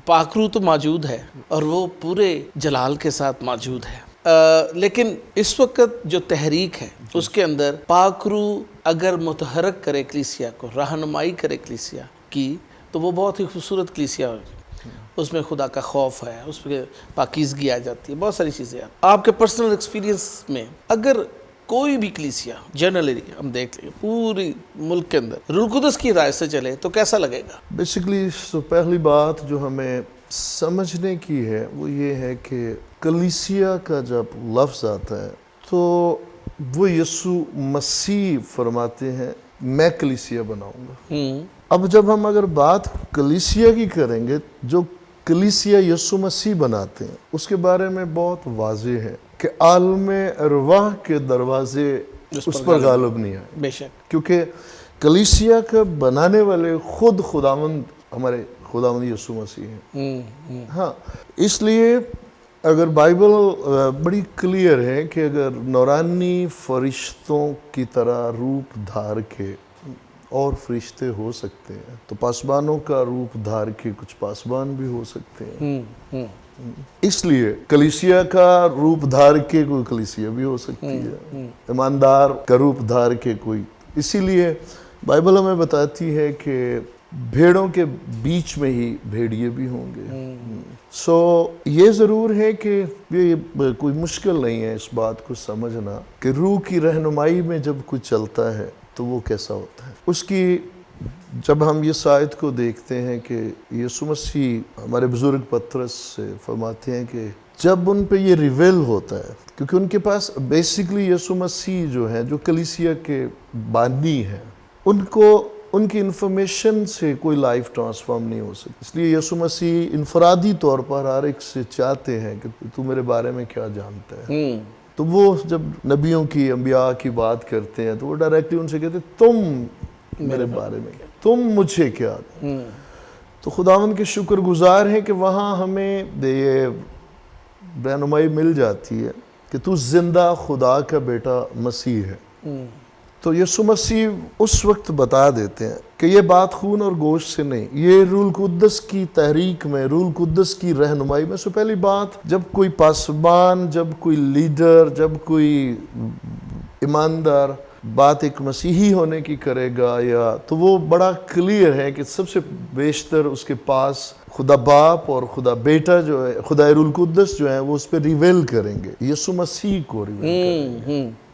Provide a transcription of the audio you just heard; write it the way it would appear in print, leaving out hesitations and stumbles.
پاکرو تو موجود ہے اور وہ پورے جلال کے ساتھ موجود ہے، لیکن اس وقت جو تحریک ہے اس کے اندر پاکرو اگر متحرک کرے کلیسیا کو، رہنمائی کرے کلیسیا کی، تو وہ بہت ہی خوبصورت کلیسیا ہوگی۔ اس میں خدا کا خوف ہے، اس میں پاکیزگی آ جاتی ہے، بہت ساری چیزیں آتی ہیں۔ آپ کے پرسنل ایکسپیرینس میں اگر کوئی بھی کلیسیا جنرلی ہم دیکھ لیں پوری ملک کے اندر روح القدس کی رائے سے چلے تو کیسا لگے گا؟ بیسیکلی پہلی بات جو ہمیں سمجھنے کی ہے وہ یہ ہے کہ کلیسیا کا جب لفظ آتا ہے تو وہ یسوع مسیح فرماتے ہیں میں کلیسیا بناؤں گا۔ اب جب ہم اگر بات کلیسیا کی کریں گے، جو کلیسیا یسوع مسیح بناتے ہیں اس کے بارے میں بہت واضح ہے کہ عالم ارواح کے دروازے اس پر غالب نہیں آئے، بے شک، کیونکہ کلیسیا کا بنانے والے خود خداوند ہمارے خداوند یسوع مسیح ہیں۔ ہاں، اس لیے اگر بائبل بڑی کلیئر ہے کہ اگر نورانی فرشتوں کی طرح روپ دھار کے اور فرشتے ہو سکتے ہیں تو پاسبانوں کا روپ دھار کے کچھ پاسبان بھی ہو سکتے ہیں۔ اس لیے کلیسیا کا روپ دھار کے کوئی کلیسیا بھی ہو سکتی ہے، ایماندار کا روپ دھار کے کوئی۔ اسی لیے بائبل ہمیں بتاتی ہے کہ بھیڑوں کے بیچ میں ہی بھیڑیے بھی ہوں گے۔ یہ ضرور ہے کہ یہ کوئی مشکل نہیں ہے اس بات کو سمجھنا کہ روح کی رہنمائی میں جب کوئی چلتا ہے تو وہ کیسا ہوتا ہے۔ اس کی جب ہم یہ آیت کو دیکھتے ہیں کہ یسوع مسیح ہمارے بزرگ پطرس سے فرماتے ہیں کہ جب ان پہ یہ ریویل ہوتا ہے، کیونکہ ان کے پاس بیسیکلی یسوع مسیح جو ہے جو کلیسیا کے بانی ہیں، ان کو ان کی انفارمیشن سے کوئی لائف ٹرانسفارم نہیں ہو سکتی، اس لیے یسوع مسیح انفرادی طور پر ہر ایک سے چاہتے ہیں کہ تو میرے بارے میں کیا جانتا ہے۔ تو وہ جب نبیوں کی انبیاء کی بات کرتے ہیں تو وہ ڈائریکٹلی ان سے کہتے ہیں تم میرے بارے میں، تم مجھے کیا۔ تو خداوند کے شکر گزار ہیں کہ وہاں ہمیں یہ رہنمائی مل جاتی ہے کہ تو زندہ خدا کا بیٹا مسیح ہے۔ تو یسوع مسیح اس وقت بتا دیتے ہیں کہ یہ بات خون اور گوشت سے نہیں، یہ روح القدس کی تحریک میں، روح القدس کی رہنمائی میں۔ سو پہلی بات، جب کوئی پاسبان، جب کوئی لیڈر، جب کوئی ایماندار بات ایک مسیحی ہونے کی کرے گا یا تو وہ بڑا کلیئر ہے کہ سب سے بیشتر اس کے پاس خدا باپ اور خدا بیٹا جو ہے، خدا روح القدس جو ہے وہ اس پہ ریویل کریں گے، یسوع مسیح کو ریویل کریں گے۔